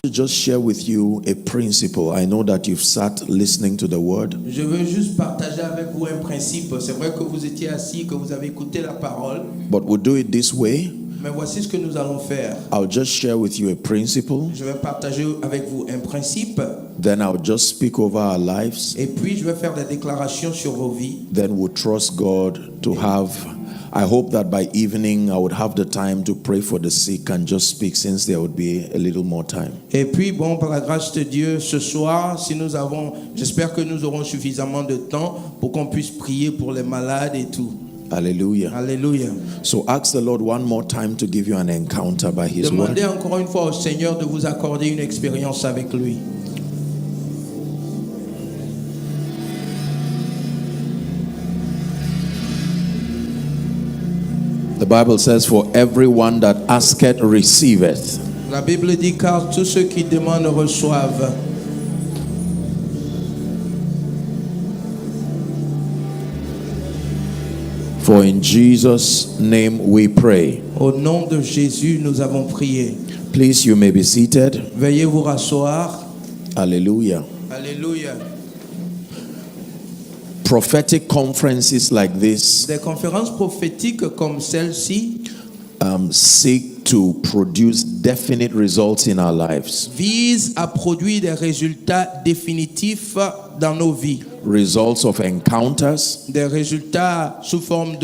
just share with you a principle. I know that you've sat listening to the word. Je veux juste partager avec vous un principe. C'est vrai que vous étiez assis, que vous avez écouté la parole. But we'll do it this way. Mais voici ce que nous allons faire. I'll just share with you a principle. Je vais partager avec vous un principe. Then I'll just speak over our lives. Et puis je vais faire des déclarations sur vos vies. Then we'll trust God to have. I hope that by evening I would have the time to pray for the sick and just speak, since there would be a little more time. Et puis bon, par la grâce de Dieu, ce soir, j'espère que nous aurons suffisamment de temps pour qu'on puisse prier pour les malades et tout. Hallelujah. Alléluia. So ask the Lord one more time to give you an encounter by His word. Demandez encore une fois au Seigneur de vous accorder une expérience avec lui. The Bible says, "For everyone that asketh receiveth." La Bible dit, car tous ceux qui demandent reçoivent. For in Jesus' name we pray. Au nom de Jésus, nous avons prié. Please, you may be seated. Veuillez vous rasseoir. Hallelujah. Alléluia. Prophetic conferences like this Des conférences prophétiques comme celle-ci seek to produce definite results in our lives. visent à produire des résultats définitifs dans nos vies. Results of encounters, Des résultats sous forme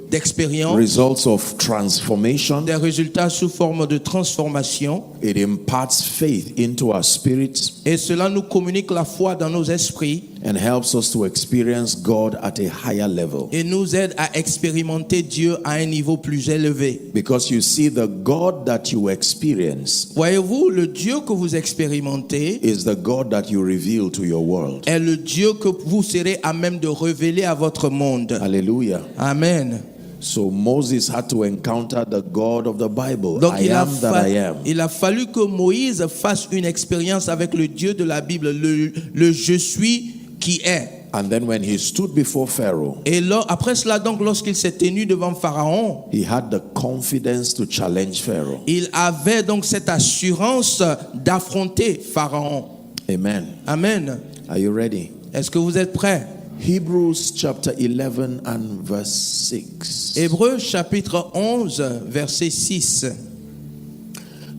d'expérience, results of transformation. des résultats sous forme de transformation. It imparts faith into our spirits Et cela nous communique la foi dans nos esprits and helps us to experience God at a higher level. et nous aide à expérimenter Dieu à un niveau plus élevé. Because you see, the God that you experience Voyez-vous, le Dieu que vous expérimentez is the God that you reveal to your world. est le Dieu que vous serez à même de révéler à votre monde. Hallelujah. Amen. So Moses had to encounter the God of the Bible. Donc I am that I am. il a fallu que Moïse fasse une expérience avec le Dieu de la Bible, le je suis qui est. And then when he stood before Pharaoh, Et après cela, donc, lorsqu'il s'est tenu devant Pharaon, he had the confidence to challenge Pharaoh. il avait donc cette assurance d'affronter Pharaon. Amen. Amen. Are you ready? Est-ce que vous êtes prêts? Hebrews chapter 11 and verse 6. Hébreux chapitre 11, verset 6.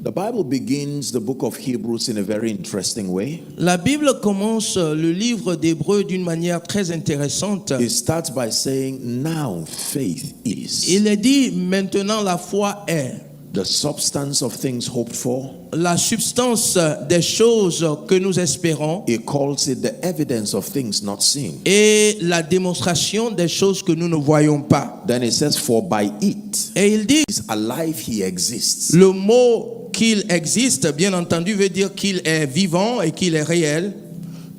The Bible begins the book of Hebrews in a very interesting way. La Bible commence le livre d'Hébreux d'une manière très intéressante. It starts by saying, now faith is Il est dit, maintenant la foi est the substance of things hoped for. la substance des choses que nous espérons He calls it the evidence of things not seen. et la démonstration des choses que nous ne voyons pas. Then it says, for by it Et il dit, is alive, he exists. le mot qu'il existe, bien entendu, veut dire qu'il est vivant et qu'il est réel.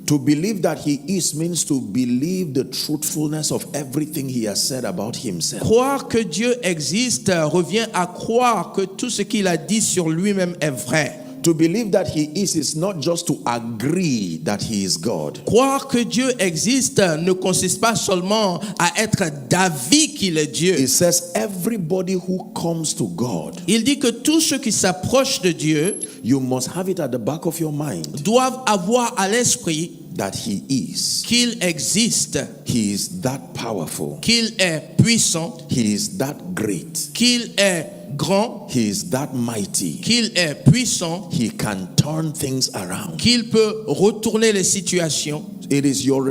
To believe that he is means to believe the truthfulness of everything he has said about himself. Croire que Dieu existe revient à croire que tout ce qu'il a dit sur lui-même est vrai. To believe that he is not just to agree that he is God. Croire que Dieu existe ne consiste pas seulement à être d'avis qu'il est Dieu. It says everybody who comes to God, Il dit que tous ceux qui s'approchent de Dieu you must have it at the back of your mind doivent avoir à l'esprit that he is. qu'il existe, He is that powerful. qu'il est puissant, He is that great. qu'il est grand, He is that mighty. qu'il est puissant, He can turn things around. qu'il peut retourner les situations. It is your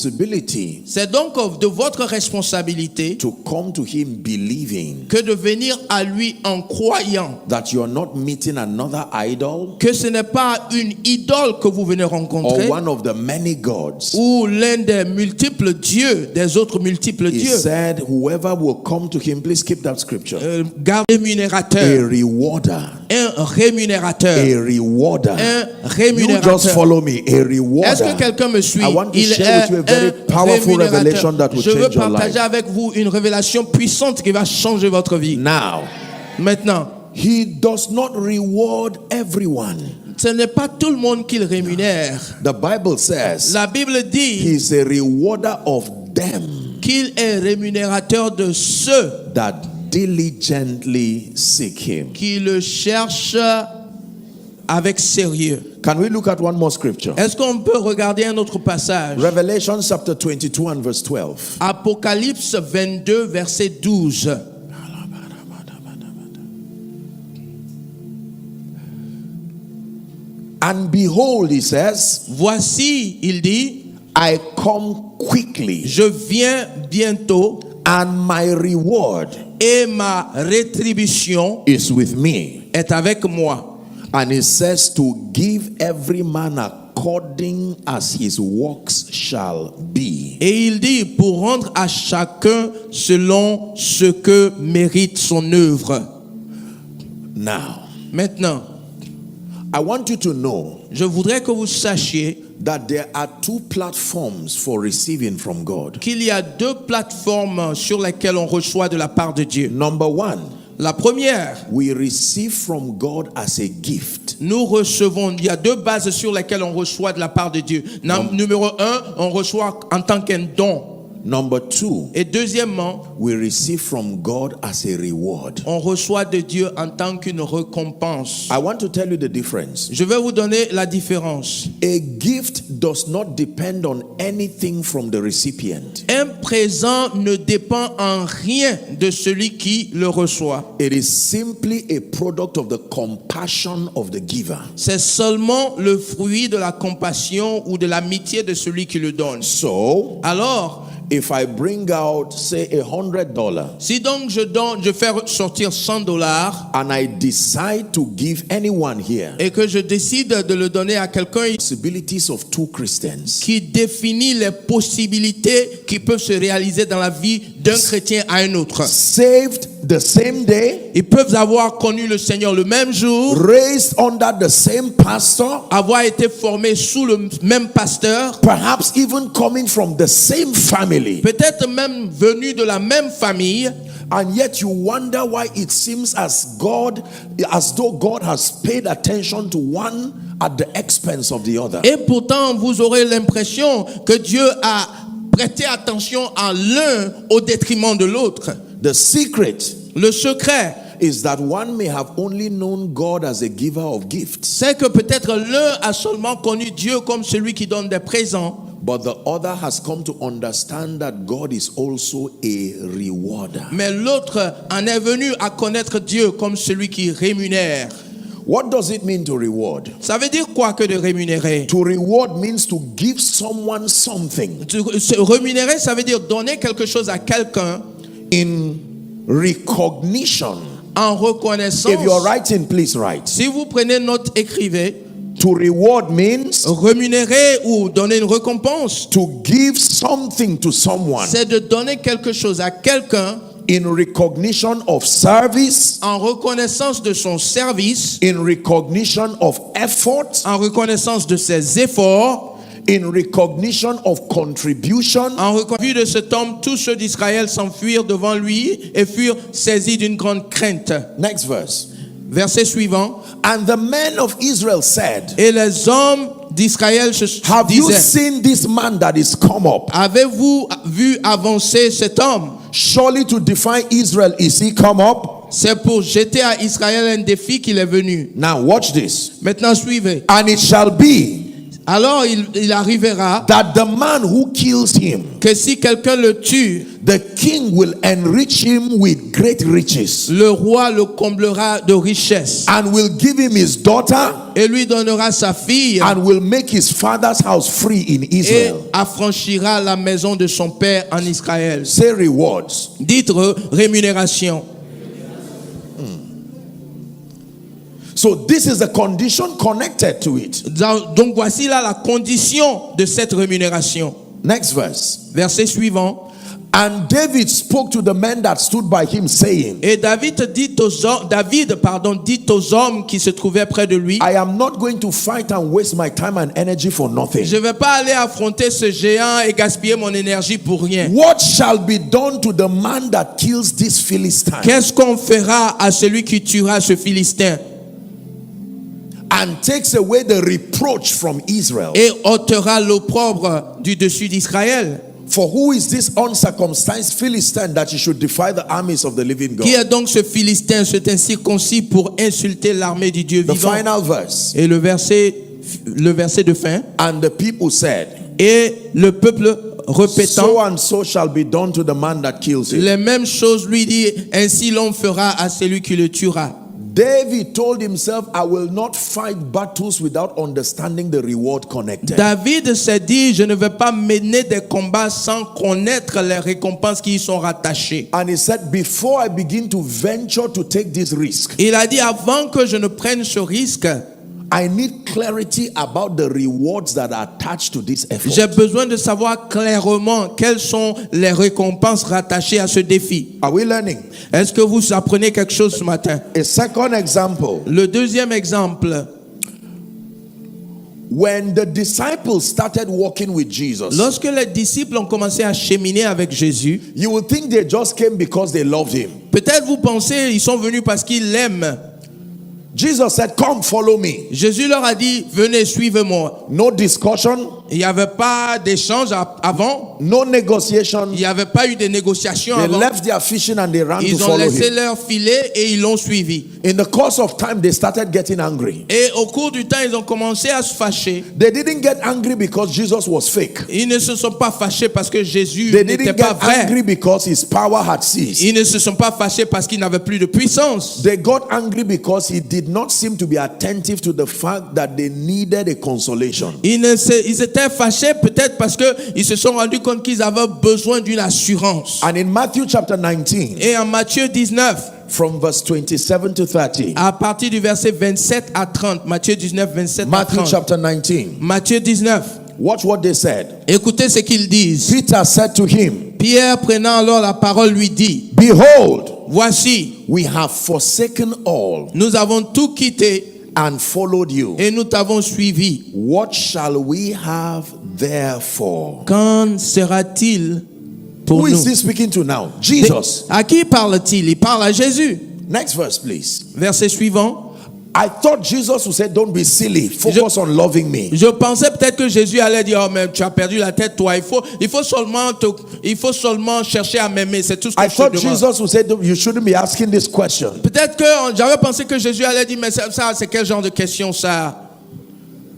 responsibility C'est donc de votre responsabilité to come to him believing que de venir à lui en croyant that you are not meeting another idol que ce n'est pas une idole que vous venez or rencontrer one of the many gods. ou l'un des multiples dieux, des autres multiples He dieux. said, whoever will come to him, please keep that scripture. Garde A rémunérateur, rewarder. un rémunérateur, A rewarder. un You rémunérateur. just follow me. A rewarder. Est-ce que quelqu'un me suit? I want to Il share est with you a very un powerful revelation rémunérateur. that will Je veux change your partager life. avec vous une révélation puissante qui va changer votre vie. Now, Maintenant, he does not reward everyone. ce n'est pas tout le monde qu'il rémunère. The Bible says La Bible dit he's a rewarder of them qu'il est rémunérateur de ceux that diligently seek him. qui le cherchent avec sérieux. Can we look at one more scripture? Est-ce qu'on peut regarder un autre passage? Revelation chapter 22 and verse 12. Apocalypse 22, verset 12. And behold, he says, Voici, il dit, I come quickly, je viens bientôt and my reward et ma rétribution is with me. est avec moi. And it says to give every man according as his works shall be. Et il dit, pour rendre à chacun selon ce que mérite son œuvre. Now, Maintenant, I want you to know je voudrais que vous sachiez that there are two platforms for receiving from God. qu'il y a deux plateformes sur lesquelles on reçoit de la part de Dieu. Number one, La première, we receive from God as a gift. nous recevons, il y a deux bases sur lesquelles on reçoit de la part de Dieu. Numéro un, on reçoit en tant qu'un don. Number two, Et deuxièmement, we receive from God as a reward. on reçoit de Dieu en tant qu'une récompense. I want to tell you the difference. Je vais vous donner la différence. A gift does not depend on anything from the recipient. Un présent ne dépend en rien de celui qui le reçoit. It is simply a product of the compassion of the giver. C'est seulement le fruit de la compassion ou de l'amitié de celui qui le donne. So, Alors, if I bring out, say, $100 si donc je fais sortir $100 and I decide to give anyone here et que je décide de le donner à quelqu'un possibilities of two Christians, qui définit les possibilités qui peuvent se réaliser dans la vie d'un chrétien à un autre. saved the same day, Ils peuvent avoir connu le Seigneur le même jour, raised under the same pastor, avoir été formés sous le même pasteur, perhaps even coming from the same family, peut-être même venus de la même famille, and yet you wonder why it seems as though God has paid attention to one at the expense of the other. et pourtant vous aurez l'impression que Dieu a prêté attention à l'un au détriment de l'autre. The secret Le secret, is that one may have only known God as a giver of gifts, c'est que peut-être l'un a seulement connu Dieu comme celui qui donne des présents, but the other has come to understand that God is also a rewarder. mais l'autre en est venu à connaître Dieu comme celui qui rémunère. What does it mean to reward? Ça veut dire quoi que de rémunérer? To reward means to give someone something Se rémunérer, ça veut dire donner quelque chose à quelqu'un in recognition. en reconnaissance. If you're writing, please write. Si vous prenez note, écrivez. To reward means Rémunérer ou donner une récompense, to give something to someone c'est de donner quelque chose à quelqu'un in recognition of service, en reconnaissance de son service, in recognition of effort, en reconnaissance de ses efforts, in recognition of contribution. en reconnaissance de cet homme. Tous ceux d'Israël s'enfuirent devant lui et furent saisis d'une grande crainte. Next verse. Verset suivant. And the men of Israel said, Et les hommes d'Israël se have you disaient, seen this man that is come up? avez-vous vu avancer cet homme? Surely to defy Israel is he come up? C'est pour jeter à Israël un défi qu'il est venu. Now watch this. Maintenant suivez. And it shall be Alors il arrivera that the man who kills him, que si quelqu'un le tue, the king will enrich him with great riches, le roi le comblera de richesses and will give him his daughter, et lui donnera sa fille and will make his father's house free in et Israel. affranchira la maison de son père en Israël. Say rewards. Dites rémunération. So this is the condition connected to it. Donc voici là la condition de cette rémunération. Next verse. Verset suivant. And David spoke to the men that stood by him, saying, Et David dit aux hommes qui se trouvaient près de lui, I am not going to fight and waste my time and energy for nothing. je ne vais pas aller affronter ce géant et gaspiller mon énergie pour rien. What shall be done to the man that kills this Philistine Qu'est-ce qu'on fera à celui qui tuera ce Philistin and takes away the reproach from Israel? et ôtera l'opprobre du dessus d'Israël? For who is this uncircumcised Philistine that he should defy the armies of the living Qui God? est donc ce Philistin, cet incirconcis pour insulter l'armée du Dieu The vivant? final verse. Et le verset de fin. And the people said, Et le peuple répétant so and so shall be done to the man that kills him. les mêmes choses lui dit, ainsi l'on fera à celui qui le tuera. David told himself, I will not fight battles without understanding the reward connected. David s'est dit, je ne vais pas mener des combats sans connaître les récompenses qui y sont rattachées. And he said, before I begin to venture to take this risk, Il a dit, avant que je ne prenne ce risque, I need clarity about the rewards that are attached to this effort. j'ai besoin de savoir clairement quelles sont les récompenses rattachées à ce défi. Are we learning? Est-ce que vous apprenez quelque chose ce matin? A second example. Le deuxième exemple, When the disciples started walking with Jesus, lorsque les disciples ont commencé à cheminer avec Jésus, you would think they just came because they loved him. peut-être vous pensez ils sont venus parce qu'ils l'aiment. Jesus said, come follow me. Jésus leur a dit, venez, suivez-moi. No discussion, Il n'y avait pas d'échange avant. no negotiation. Il n'y avait pas eu de négociations They avant. left their fishing and they ran to Ils ont follow laissé him. leur filet et ils l'ont suivi. In the course of time, they started getting angry. Et au cours du temps, ils ont commencé à se fâcher. They didn't get angry because Jesus was fake. Ils ne se sont pas fâchés parce que Jésus They n'était didn't pas get vrai. angry because his power had ceased. Ils ne se sont pas fâchés parce qu'il n'avait plus de puissance. They got angry because he did not seem to be attentive to the fact that they needed a consolation. Ils étaient fâchés peut-être parce qu'ils se sont rendus compte qu'ils avaient besoin d'une assurance. And in Matthew chapter 19, Et en Matthieu 19, from verse 27 to 30, à partir du verset 27 à 30, Matthieu 19, 27 à Matthew 30. chapter 19, Matthieu 19, watch what they said. écoutez ce qu'ils disent. Peter said to him, Pierre, prenant alors la parole, lui dit, behold, voici, we have forsaken all nous avons tout quitté and followed you. et nous t'avons suivi. What shall we have therefore? Qu'en sera-t-il pour Who is nous? he speaking to now? Jesus. À qui parle-t-il? Il parle à Jésus. Next verse, please. Verset suivant. I thought Jesus would say, don't be silly. Focus on loving me. Je pensais peut-être que Jésus allait dire, oh mais tu as perdu la tête toi. Il faut seulement chercher à m'aimer. C'est tout ce que I je thought te demande. Jesus would say, you shouldn't be asking this question. Peut-être que j'avais pensé que Jésus allait dire, mais ça c'est quel genre de question ça?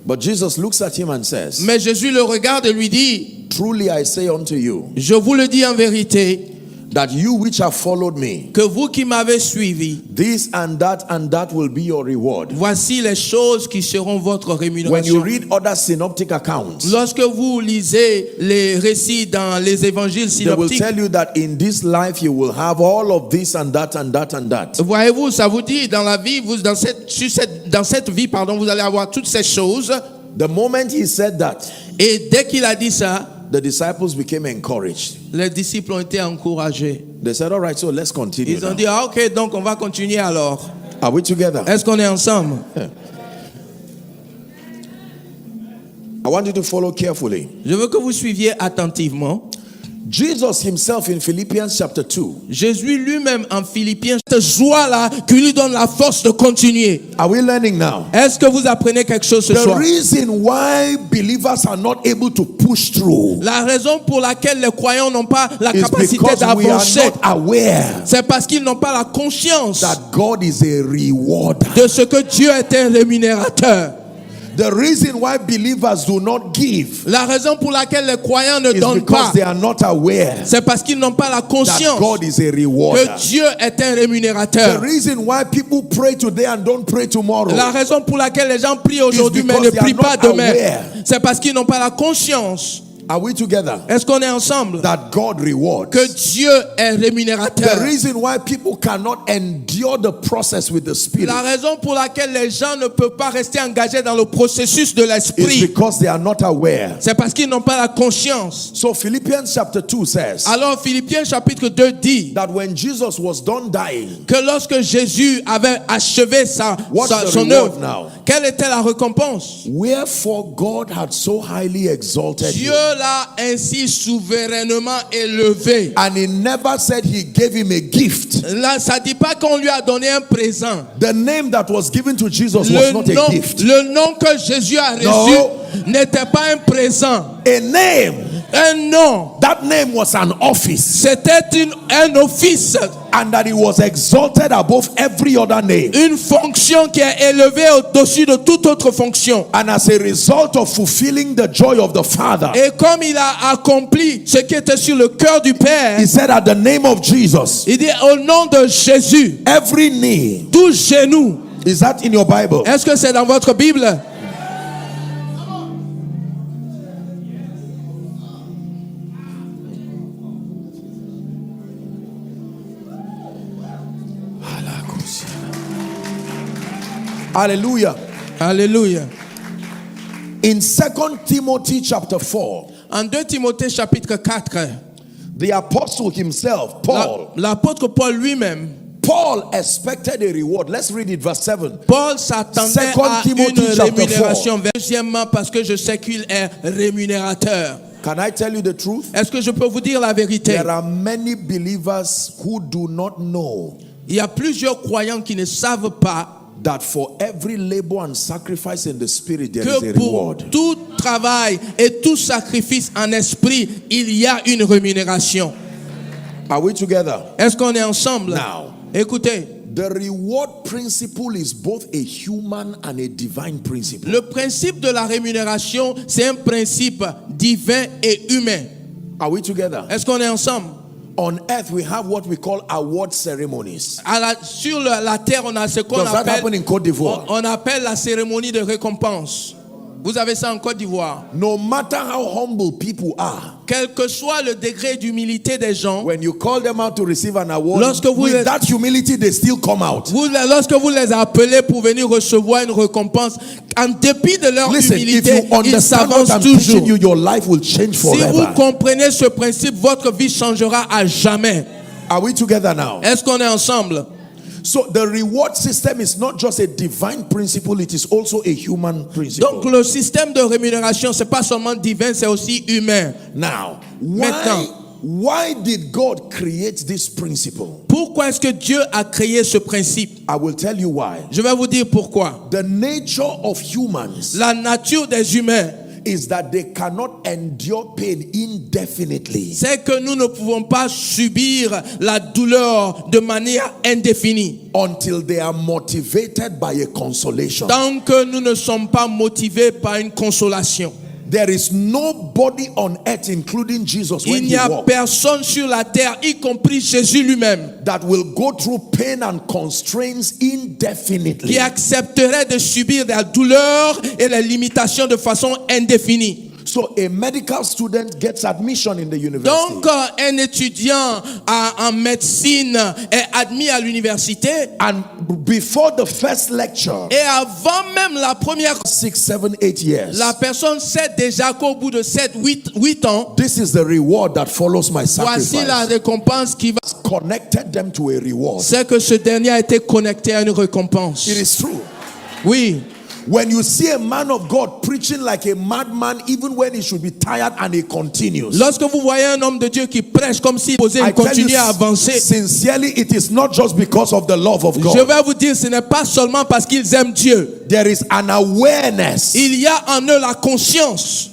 But Jesus looks at him and says, Mais Jésus le regarde et lui dit, truly I say unto you, je vous le dis en vérité, that you which have followed me, que vous qui m'avez suivi, this and that will be your reward. voici les choses qui seront votre When you rémunération. read other synoptic accounts, Lorsque vous lisez les récits dans les évangiles they will synoptiques, tell you that in this life you will have all of this and that and that and that. voyez-vous, ça vous dit dans la vie, dans cette vie, vous allez avoir toutes ces choses. The moment he said that, Et dès qu'il a dit ça, the disciples became encouraged. les disciples ont été encouragés. They said, all right, so let's continue. Ils ont now." dit, ah, ok, donc on va continuer alors. Are we together? Est-ce qu'on est ensemble? I want you to follow carefully. Je veux que vous suiviez attentivement. Jesus himself in Philippians chapter 2. Jésus lui-même en Philippiens, cette joie-là qui lui donne la force de continuer. Are we learning now? Est-ce que vous apprenez quelque chose ce The soir? reason why believers are not able to push through La raison pour laquelle les croyants n'ont pas la is capacité because we are d'avancer, not aware c'est parce qu'ils n'ont pas la conscience that God is a rewarder. de ce que Dieu est un rémunérateur. The reason why believers do not give La raison pour laquelle les croyants ne is donnent because pas, they are not aware c'est parce qu'ils n'ont pas la that conscience God is a rewarder. que Dieu est un The rémunérateur. reason why people pray today and don't pray tomorrow La raison pour laquelle les gens prient aujourd'hui mais because ne they are prient pas not demain, aware. c'est parce qu'ils n'ont pas la conscience. Are we together? Est-ce qu'on est ensemble? That God rewards. Que Dieu est The rémunérateur. reason why people cannot endure the process with the Spirit La raison pour laquelle les gens ne peuvent pas rester engagés dans le processus de is l'esprit, because they are not aware. c'est parce qu'ils n'ont pas la conscience. So Philippians chapter 2 says Alors Philippiens chapitre 2 dit that when Jesus was done dying, que lorsque Jésus avait achevé What's the son reward œuvre, now? quelle était la récompense? wherefore God had so highly exalted Dieu him. l'a ainsi souverainement élevé. And he never said he gave him a gift. Là, ça dit pas qu'on lui a donné un présent. The name that was given to Jesus was not a gift. Le nom que Jésus a reçu No. n'était pas un présent. A name un nom. That name was an office. C'était un office. And that it was exalted above every other name. Une fonction qui est élevée au-dessus de toute autre fonction. And as a result of fulfilling the joy of the Father, Et comme il a accompli ce qui était sur le cœur du Père, he said, at the name of Jesus, il dit au nom de Jésus, every knee. tout genou. Is that in your Bible? Est-ce que c'est dans votre Bible? Hallelujah. Alléluia. In 2 Timothy chapter 4, En 2 Timothée chapitre 4, the apostle himself, Paul, l'apôtre Paul lui-même, Paul expected a reward. Let's read it, verse 7. Paul s'attendait 2 à Timothy une chapter rémunération. Deuxièmement, parce que je sais qu'il est rémunérateur. Can I tell you the truth? Est-ce que je peux vous dire la vérité? There are many believers who do not know Il y a plusieurs croyants qui ne savent pas that for every labor and sacrifice in the spirit there is que a pour reward. tout travail et tout sacrifice en esprit, il y a une rémunération. Are we together? Est-ce qu'on est ensemble? Now, Écoutez, the reward principle is both a human and a divine principle. le principe de la rémunération, c'est un principe divin et humain. Are we together? Est-ce qu'on est ensemble? On earth we have what we call award ceremonies. Sur la terre, on a ce qu'on Does that happen appelle, in Côte d'Ivoire? on appelle la cérémonie de récompense. Vous avez ça en Côte d'Ivoire. No matter how humble people are, Quel que soit le degré d'humilité des gens, when you call them out to receive an award, Lorsque vous with êtes- that humility they still come out. lorsque vous les appelez pour venir recevoir une récompense, en dépit de leur Listen, if humilité, you ils understand what s'avancent I'm toujours. teaching you, your life will change Si vous forever. comprenez ce principe, votre vie changera à jamais. Are we together now? Est-ce qu'on est ensemble? So the reward system is not just a divine principle, it is also a human principle. Donc le système de rémunération, c'est pas seulement divin, c'est aussi humain. Now, Maintenant. why did God create this principle? Pourquoi est-ce que Dieu a créé ce principe? I will tell you why. Je vais vous dire pourquoi. The nature of humans La nature des humains, is that they cannot endure pain indefinitely. c'est que nous ne pouvons pas subir la douleur de manière indéfinie Until they are motivated by a consolation. tant que nous ne sommes pas motivés par une consolation. There is nobody on earth, including Jesus, when Il he n'y a walked, personne sur la terre, y compris Jésus lui-même, that will go through pain and constraints indefinitely. qui accepterait de subir la douleur et les limitations de façon indéfinie. So a medical student gets admission in the university. Donc, un étudiant en médecine est admis à l'université And before the first lecture, et avant même la première, 6, 7, 8 years, la personne sait déjà qu'au bout de 7-8 ans, this is the reward that follows my voici la sacrifice. récompense qui va. Connected them to a reward. C'est que ce dernier a été connecté à une récompense. It is true. Oui. When you see a man of God preaching like a madman, even when he should be tired, and he continues, Lorsque vous voyez un homme de Dieu qui prêche comme s'il posait, I il tell you continue à avancer. sincerely, it is not just because of the love of Je God. vais vous dire, ce n'est pas seulement parce qu'ils aiment Dieu. There is an awareness. Il y a en eux la conscience.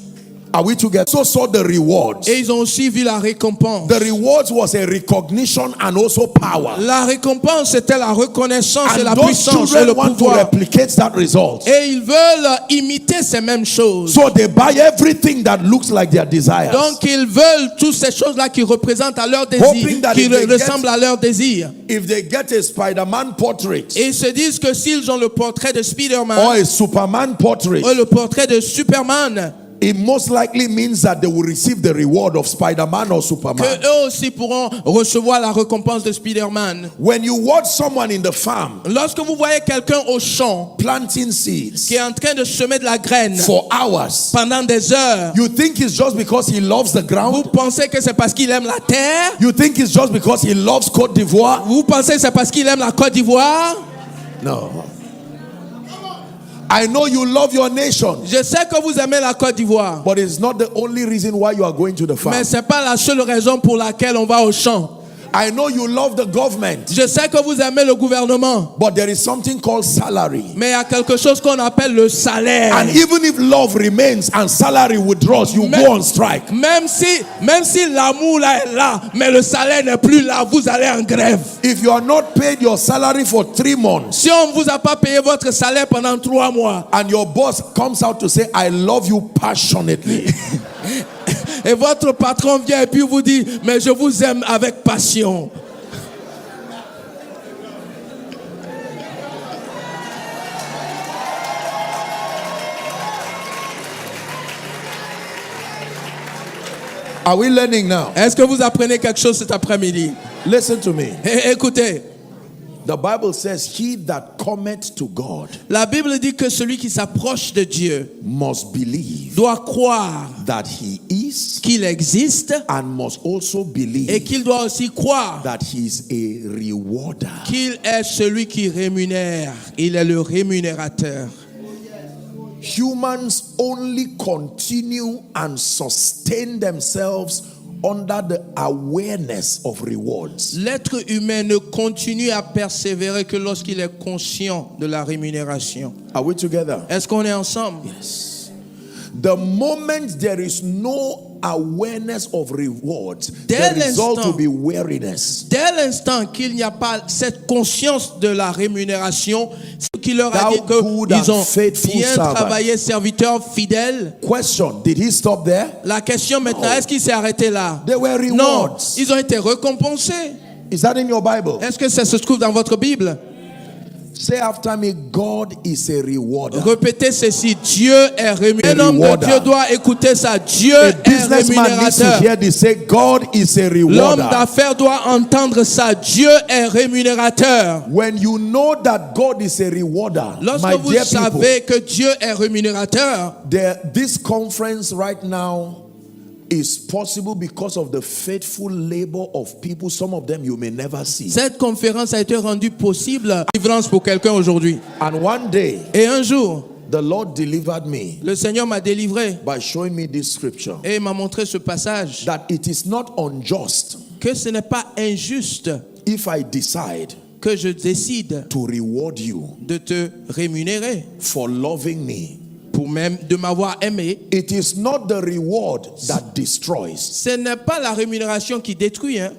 Are we together? So saw the rewards. Et ils ont aussi vu la récompense. The rewards was a recognition and also power. La récompense, c'était la reconnaissance et And la those puissance et le children want to pouvoir. replicate that result. Et ils veulent imiter ces mêmes choses. So they buy everything that looks like their desires. Donc ils veulent toutes ces choses-là qui représentent à leur Hoping désir, that qui if they ressemblent à leur désir. If they get a Spider-Man portrait Et ils se disent que s'ils ont le portrait de Spider-Man or a Superman portrait, ou le portrait de Superman, it most likely means that they will receive the reward of Spider-Man or que Superman. eux aussi pourront recevoir la récompense de Spider-Man. When you watch someone in the farm Lorsque vous voyez quelqu'un au champ planting seeds qui est en train de semer de la graine for hours, pendant des heures, you think it's just because he loves the vous ground? pensez que c'est parce qu'il aime la terre? You think it's just because he loves Côte d'Ivoire? Vous pensez que c'est parce qu'il aime la Côte d'Ivoire? No. I know you love your nation, Je sais que vous aimez la Côte d'Ivoire, but it's not the only reason why you are going to the farm. mais ce n'est pas la seule raison pour laquelle on va au champ. I know you love the government, Je sais que vous aimez le gouvernement, but there is something called salary. mais il y a quelque chose qu'on appelle le salaire. And even if love remains and salary withdraws, you go on strike. Même si l'amour là est là, mais le salaire n'est plus là, vous allez en grève. If you are not paid your salary for 3 months, Si on ne vous a pas payé votre salaire pendant 3 mois, and your boss comes out to say, I love you passionately, et votre patron vient et puis vous dit, mais je vous aime avec passion. are we learning now? Est-ce que vous apprenez quelque chose cet après-midi? Listen to me. Écoutez, The Bible says, he that cometh to God la Bible dit que celui qui s'approche de Dieu must believe doit croire that he is, qu'il existe and must also et believe qu'il doit aussi croire that he is a rewarder. qu'il est celui qui rémunère. Il est le rémunérateur. Humans only continue and sustain themselves under the awareness of rewards. L'être humain ne continue à persévérer que lorsqu'il est conscient de la rémunération. Are we together? Est-ce qu'on est ensemble? Yes. The moment there is no awareness of rewards, Dès the result l'instant- will be weariness. Dès l'instant qu'il n'y a pas cette conscience de la rémunération, ce qui leur a Thou dit good and qu'ils ont faithful bien servant. travaillé, serviteurs fidèles. Question, did he stop there? La question maintenant, est-ce qu'il s'est arrêté là? There were Non, rewards. ils ont été récompensés. Is that in your Bible? Est-ce que ça se trouve dans votre Bible? Say after me, God is a rewarder. Répétez ceci, Dieu est rémunérateur. Un homme de rewarder. Dieu doit écouter ça. Dieu A est businessman needs to rémunérateur. hear this. Say, God is a L'homme rewarder. d'affaires doit entendre ça. Dieu est rémunérateur. When you know that God is a rewarder, Lorsque my vous dear people, savez que Dieu est rémunérateur, this conference right now is possible because of the faithful labor of people. Some of them you may never see. cette conférence a été rendue possible. Délivrance pour quelqu'un aujourd'hui. And one day, Et un jour, the Lord delivered me le Seigneur m'a délivré by showing me this scripture. et il m'a montré ce passage. That it is not unjust Que ce n'est pas injuste if I decide que je décide to reward you de te rémunérer for loving me. pour même de m'avoir aimé. It is not the reward that destroys. Ce n'est pas la rémunération qui détruit, hein.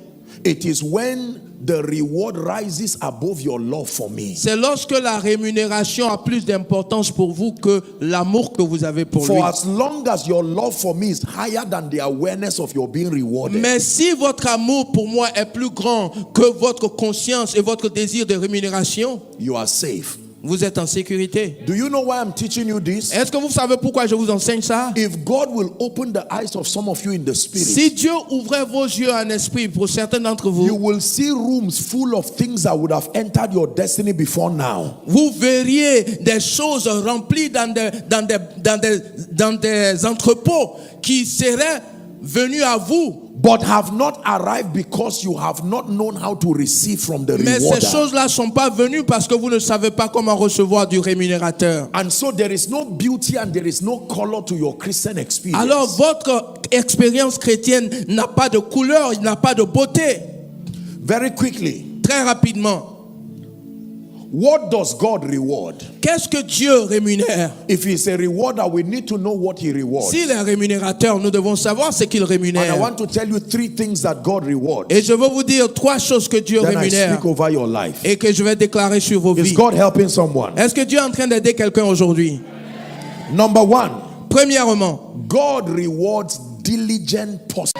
It is when the reward rises above your love for me. C'est lorsque la rémunération a plus d'importance pour vous que l'amour que vous avez pour lui. For as long as your love for me is higher than the awareness of your being rewarded, Mais si votre amour pour moi est plus grand que votre conscience et votre désir de rémunération, you are safe. vous êtes en sécurité. Do you know why I'm teaching you this? Est-ce que vous savez pourquoi je vous enseigne ça? If God will open the eyes of some of you in the spirit, Si Dieu ouvrait vos yeux en esprit pour certains d'entre you vous, will see rooms full of things that would have entered your destiny before now. vous verriez des choses remplies dans des entrepôts qui seraient venus à vous. But have not arrived because you have not known how to receive from the Mais ces rewarder. choses-là ne sont pas venues parce que vous ne savez pas comment recevoir du rémunérateur. And so there is no beauty and there is no color to your Christian experience. Alors votre expérience chrétienne n'a pas de couleur, il n'a pas de beauté. Very quickly, Très rapidement, what does God reward? qu'est-ce que Dieu rémunère? If he's a rewarder, we need to know what he rewards. S'il est rémunérateur, nous devons savoir ce qu'il And I rémunère. want to tell you 3 things that God rewards. Et je veux vous dire 3 choses que Dieu Then I rémunère speak over your life. et que je vais déclarer sur vos Is vies. God helping someone? Est-ce que Dieu est en train d'aider quelqu'un aujourd'hui? Number 1, Premièrement, God rewards diligent pursuit.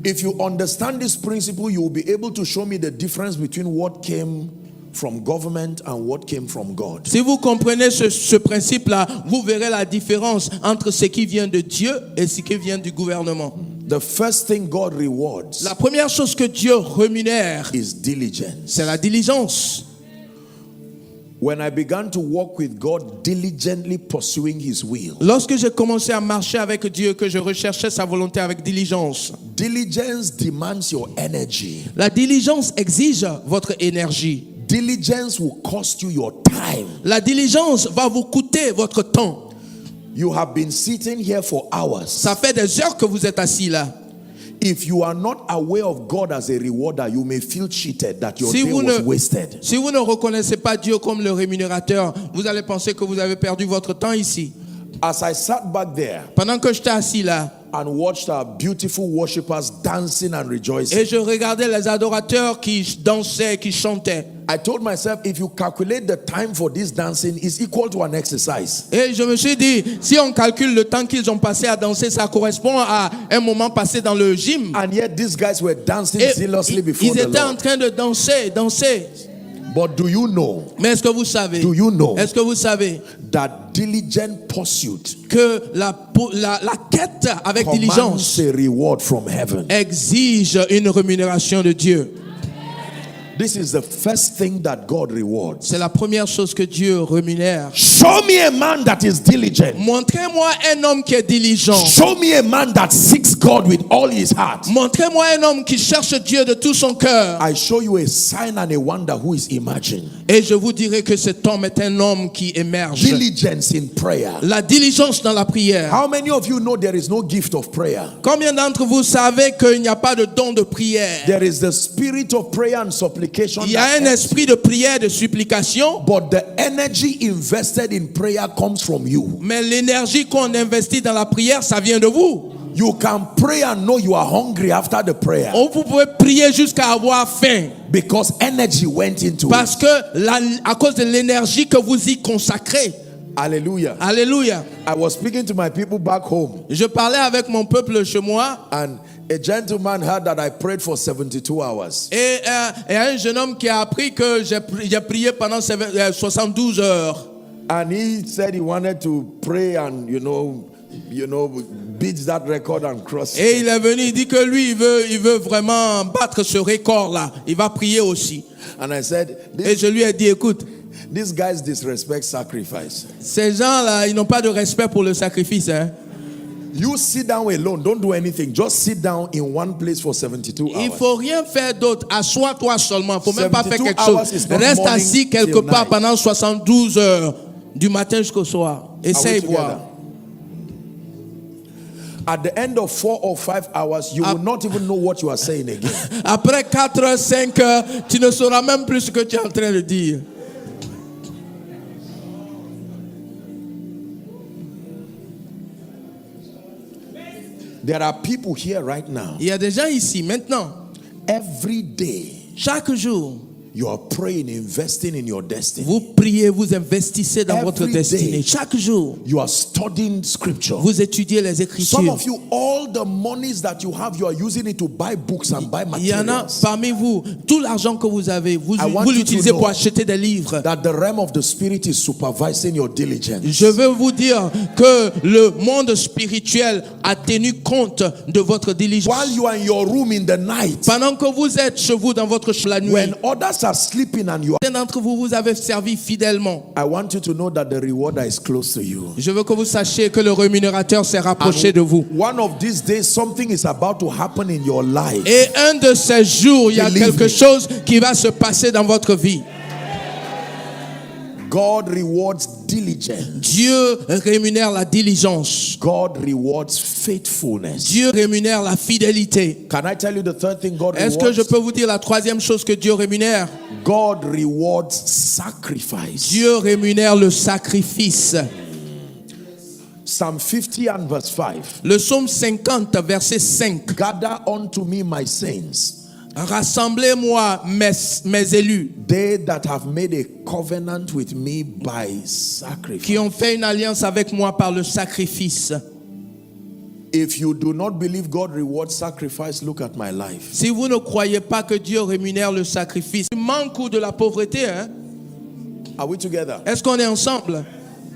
If you understand this principle, you will be able to show me the difference between what came from government and what came from God. si vous comprenez ce principe-là, vous verrez la différence entre ce qui vient de Dieu et ce qui vient du gouvernement. The first thing God rewards La première chose que Dieu rémunère, is diligence. c'est la diligence. When I began to walk with God, diligently pursuing His will, Lorsque j'ai commencé à marcher avec Dieu, que je recherchais sa volonté avec diligence, diligence demands your energy. la diligence exige votre énergie. Diligence will cost you your time. La diligence va vous coûter votre temps. You have been sitting here for hours. Ça fait des heures que vous êtes assis là. If you are not aware of God as a rewarder, you may feel cheated that your Si day vous was ne- wasted. Si vous ne reconnaissez pas Dieu comme le rémunérateur, vous allez penser que vous avez perdu votre temps ici. As I sat back there Pendant que j'étais assis là, and watched our beautiful worshippers dancing and rejoicing, et je regardais les adorateurs qui dansaient, qui chantaient. I told myself, if you calculate the time for this dancing, it's equal to an exercise. Et je me suis dit, si on calcule le temps qu'ils ont passé à danser, ça correspond à un moment passé dans le gym. And yet these guys were dancing Et zealously before ils the étaient en Lord. train de danser. But do you know Mais est-ce que vous savez, Do you know est-ce que vous savez that diligent pursuit que la quête avec commands diligence a reward from heaven? exige une rémunération de Dieu? This is the first thing that God rewards. C'est la première chose que Dieu rémunère. Show me a man that is diligent. Montrez-moi un homme qui est diligent. Show me a man that seeks God with all his heart. Montrez-moi un homme qui cherche Dieu de tout son cœur. I show you a sign and a wonder who is emerging. Et je vous dirai que cet homme est un homme qui émerge. Diligence in prayer. La diligence dans la prière. How many of you know there is no gift of prayer? Combien d'entre vous savez qu'il n'y a pas de don de prière? There is the spirit of prayer and supplication. Il y a un esprit de prière, de supplication. But the energy invested in prayer comes from you. Mais l'énergie qu'on investit dans la prière, ça vient de vous. You can pray and know you are hungry after the prayer Vous pouvez prier jusqu'à avoir faim. because energy went into Parce it. que à cause de l'énergie que vous y consacrez. Hallelujah. Alléluia. I was speaking to my people back home, Je parlais avec mon peuple chez moi. and a gentleman heard that I prayed for 72 hours. Et un jeune homme qui a appris que j'ai prié pendant 72 heures. And he said he wanted to pray and beat that record and cross. Et il est venu, il dit que lui, il veut vraiment battre ce record-là. Il va prier aussi. And I said, Et je lui ai dit, écoute, these guys disrespect sacrifice. ces gens-là, ils n'ont pas de respect pour le sacrifice. Hein. You sit down alone, don't do anything. Just sit down in one place for 72 hours. Il ne faut rien faire d'autre. Assois-toi seulement. Il ne faut même pas faire 72 quelque hours chose. is not Reste morning assis quelque till part night. pendant 72 heures, du matin jusqu'au soir. Essaye together? voir. At the end of 4 or 5 hours, you will not even know what you are saying again. Après 4 heures, 5 heures, tu ne sauras même plus ce que tu es en train de dire. There are people here right now. Il y a des gens ici, maintenant, Every day, chaque jour, you are praying, investing in your destiny. vous priez, vous investissez dans votre Every destinée. day. Chaque jour, You are studying scripture. vous étudiez les Some Écritures. of you, all the monies that you have, you are using it to buy books and buy Il y en a materials. parmi vous, tout l'argent que vous avez, vous I want you to l'utilisez know pour acheter des livres. That the realm of the spirit is supervising your diligence. Je veux vous dire que le monde spirituel a tenu compte de votre diligence. While you are in your room in the night, Pendant que vous êtes chez vous dans votre la nuit, when others are sleeping and you are, certains d'entre vous, vous avez servi fidèlement. I want you to know that the rewarder is close to you. Je veux que vous sachiez que le rémunérateur s'est rapproché de vous. One of these days, something is about to happen in your life. Et un de ces jours, il y a Believe quelque me. chose qui va se passer dans votre vie. God rewards diligence. Dieu rémunère la diligence. God rewards faithfulness. Dieu rémunère la fidélité. Can I tell you the third thing God Est-ce que je rewards? peux vous dire la troisième chose que Dieu rémunère? God rewards sacrifice. Dieu rémunère le sacrifice. Psalm 50 and verse 5. Le psaume 50, verset 5. Gather unto me my saints, Rassemblez-moi mes élus they that have made a covenant with me by sacrifice. qui ont fait une alliance avec moi par le sacrifice. If you do not believe God rewards sacrifice, look at my life. Si vous ne croyez pas que Dieu rémunère le sacrifice, il manque ou de la pauvreté, hein? Are we together? Est-ce qu'on est ensemble?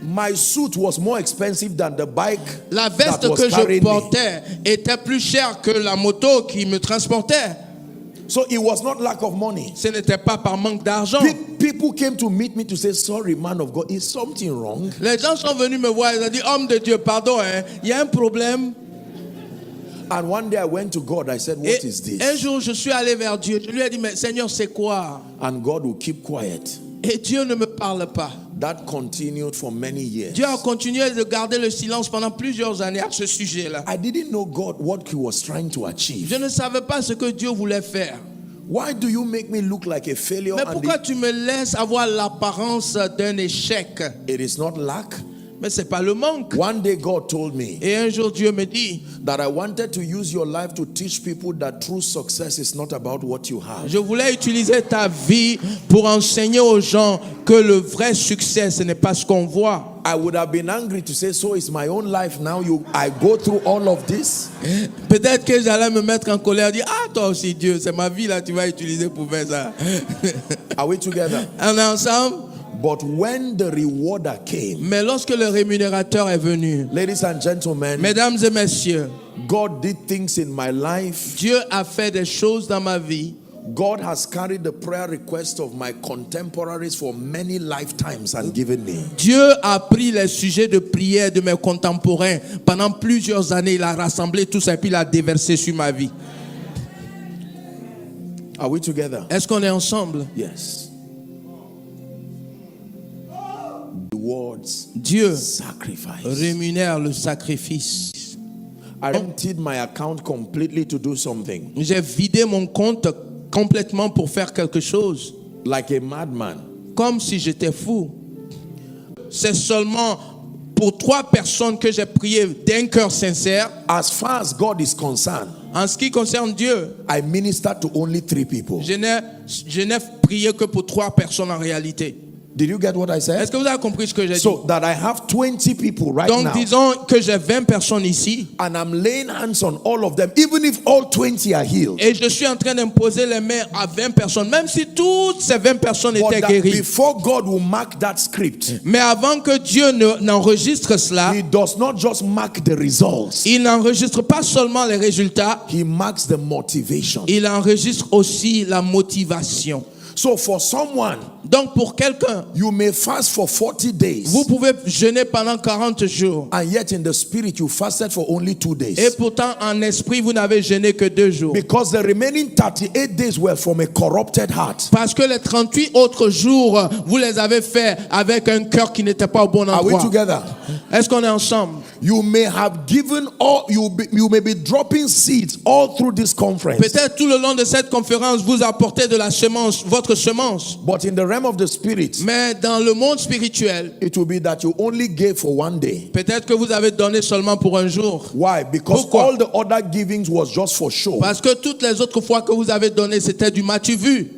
My suit was more expensive than the bike La that veste was que je carrying me. portais était plus chère que la moto qui me transportait. So it was not lack of money. Ce n'était pas par manque d'argent. People came to meet me to say, sorry, man of God, is something wrong? Les gens sont venus me voir, ils ont dit, homme de Dieu, pardon, hein, il y a un problème. And one day I went to God, I said, what Et is this? un jour, je suis allé vers Dieu. Je lui ai dit, mais Seigneur, c'est quoi? And God will keep quiet. Et Dieu ne me parle pas. That continued for many years. Dieu a continué de garder le silence pendant plusieurs années à ce sujet-là. I didn't know God what he was trying to achieve. Je ne savais pas ce que Dieu voulait faire. Why do you make me look like a failure? Mais And pourquoi tu me laisses avoir l'apparence d'un échec? it is not lack. Mais c'est pas le manque. One day God told me Et un jour Dieu me dit, that I wanted to use your life to teach people that true success is not about what you have. je voulais utiliser ta vie pour enseigner aux gens que le vrai succès, ce n'est pas ce qu'on voit. I would have been angry to say, so it's my own life now. I go through all of this. Peut-être que j'allais me mettre en colère, dire, ah toi aussi Dieu, c'est ma vie là, tu vas utiliser pour faire ça. Are we together? On est ensemble? But when the rewarder came, Mais lorsque le rémunérateur est venu, ladies and gentlemen, mesdames et messieurs, God did things in my life. Dieu a fait des choses dans ma vie. God has carried the prayer request of my contemporaries for many lifetimes and given me. Dieu a pris les sujets de prière de mes contemporains. Pendant plusieurs années, il a rassemblé tout ça et puis il a déversé sur ma vie. Are we together? Est-ce qu'on est ensemble? Yes. Rewards Dieu sacrifice. rémunère le sacrifice. I emptied my account completely to do something. J'ai vidé mon compte complètement pour faire quelque chose. Like a madman. Comme si j'étais fou. C'est seulement pour 3 personnes que j'ai prié d'un cœur sincère. As far as God is concerned, En ce qui concerne Dieu, I ministered to only 3 people. je n'ai prié que pour 3 personnes en réalité. Did you get what I said? Est-ce que vous avez compris ce que j'ai dit? So that I have 20 people right Donc now. disons que j'ai 20 personnes ici. And I'm laying hands on all of them, even if all 20 are healed. Et je suis en train d'imposer les mains à 20 personnes, même si toutes ces 20 personnes But étaient that guéries. before God will mark that script, Mais avant que Dieu n'enregistre cela, He does not just mark the results, il n'enregistre pas seulement les résultats, He marks the motivation. il enregistre aussi la motivation. So for someone, Donc pour quelqu'un, you may fast for 40 days, vous pouvez jeûner pendant 40 jours. and yet in the spirit you fasted for only 2 days. Et pourtant en esprit, vous n'avez jeûné que 2 jours. Because the remaining 38 days were from a corrupted heart. Parce que les 38 autres jours, vous les avez fait avec un cœur qui n'était pas au bon Are we endroit. together? Est-ce qu'on est ensemble? You may have given all, you may be dropping seeds all through this conference. Peut-être tout le long de cette conférence, vous apportez de la semence, votre semence. But in the realm of the spirit, Mais dans le monde spirituel, it will be that you only gave for 1 day. peut-être que vous avez donné seulement pour un jour. Why? Because Pourquoi? all the other givings was just for show. Parce que toutes les autres fois que vous avez donné, c'était du m'as-tu vu.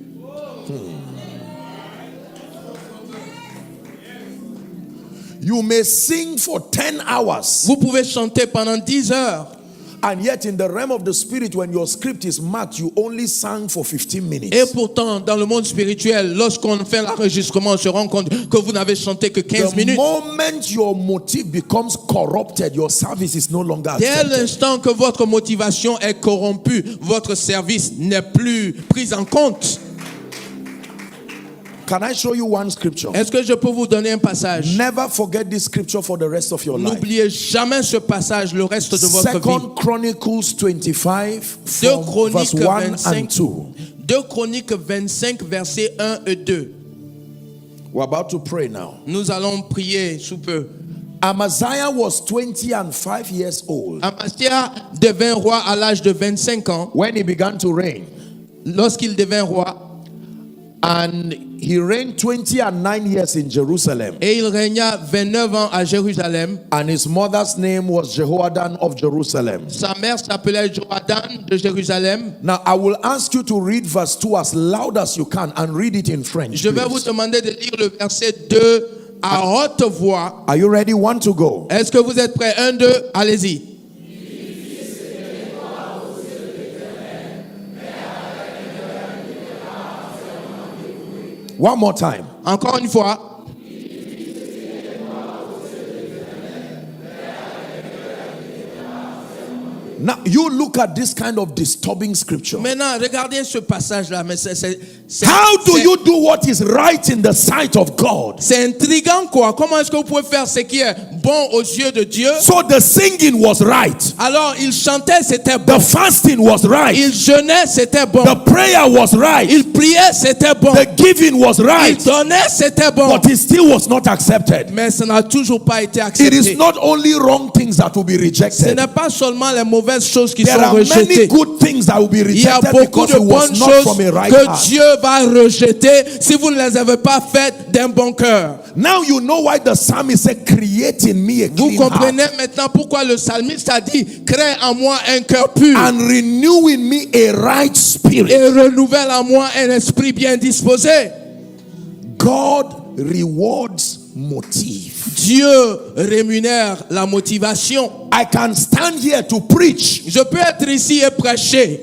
You may sing for 10 hours. Vous pouvez chanter pendant 10 heures. And yet in the realm of the spirit, when your script is marked, you only sang for 15 minutes. Et pourtant, dans le monde spirituel, lorsqu'on fait l'enregistrement, on se rend compte que vous n'avez chanté que 15 The minutes. moment your motive becomes corrupted, your service is no longer Dès accepted. l'instant que votre motivation est corrompue, votre service n'est plus pris en compte. Can I show you one scripture? Est-ce que je peux vous donner un passage? Never forget this scripture for the rest of your life. N'oubliez jamais ce passage le reste de votre vie. Second Chronicles 25 2 from verse Chroniques 1 and 25, 2. 2 Chroniques 25, versets 1 et 2. We're about to pray now. Nous allons prier sous peu. Amaziah was 20 and 5 years old Amasia devint roi à l'âge de 25 ans. when he began to reign. Lorsqu'il devint roi, And he reigned 20 and 9 years in Jerusalem. et il régna 29 ans à Jérusalem. And his mother's name was Jehoadan of Jerusalem. Sa mère s'appelait Joadan de Jérusalem. Now I will ask you to read verse 2 as loud as you can and read it in French. Je vais vous Please. demander de lire le verset 2 à haute voix. Are you ready? 1 to go. Est-ce que vous êtes prêts? 1, 2, allez-y. One more time. Encore une fois. Now, you look at this kind of disturbing scripture. Maintenant, regardez ce passage-là. Mais How do you do what is right in the sight of God? c'est intriguant, quoi. Comment est-ce que vous pouvez faire ce qui est bon aux yeux de Dieu? So the singing was right. Alors, il chantait, c'était bon. The fasting was right. Il jeûnait, c'était bon. The prayer was right. Il priait, c'était bon. The giving was Il right. donnait, c'était bon. But it still was not accepted. Mais ça n'a toujours pas été It accepté. is not only wrong things that will be Ce rejected. n'est pas seulement les mauvaises choses qui There sont are many rejetées. good things that will be Il y a rejected beaucoup because de it was bonnes not choses from a right que heart. Dieu va rejeter si vous ne les avez pas faites d'un bon cœur. Now you know why the psalmist said, create in me a Vous clean comprenez heart maintenant pourquoi le psalmiste a dit crée en moi un cœur pur and renew in me a right spirit. et renouvelle en moi un esprit bien disposé. God rewards motive. Dieu rémunère la motivation. I can stand here to preach, Je peux être ici et prêcher,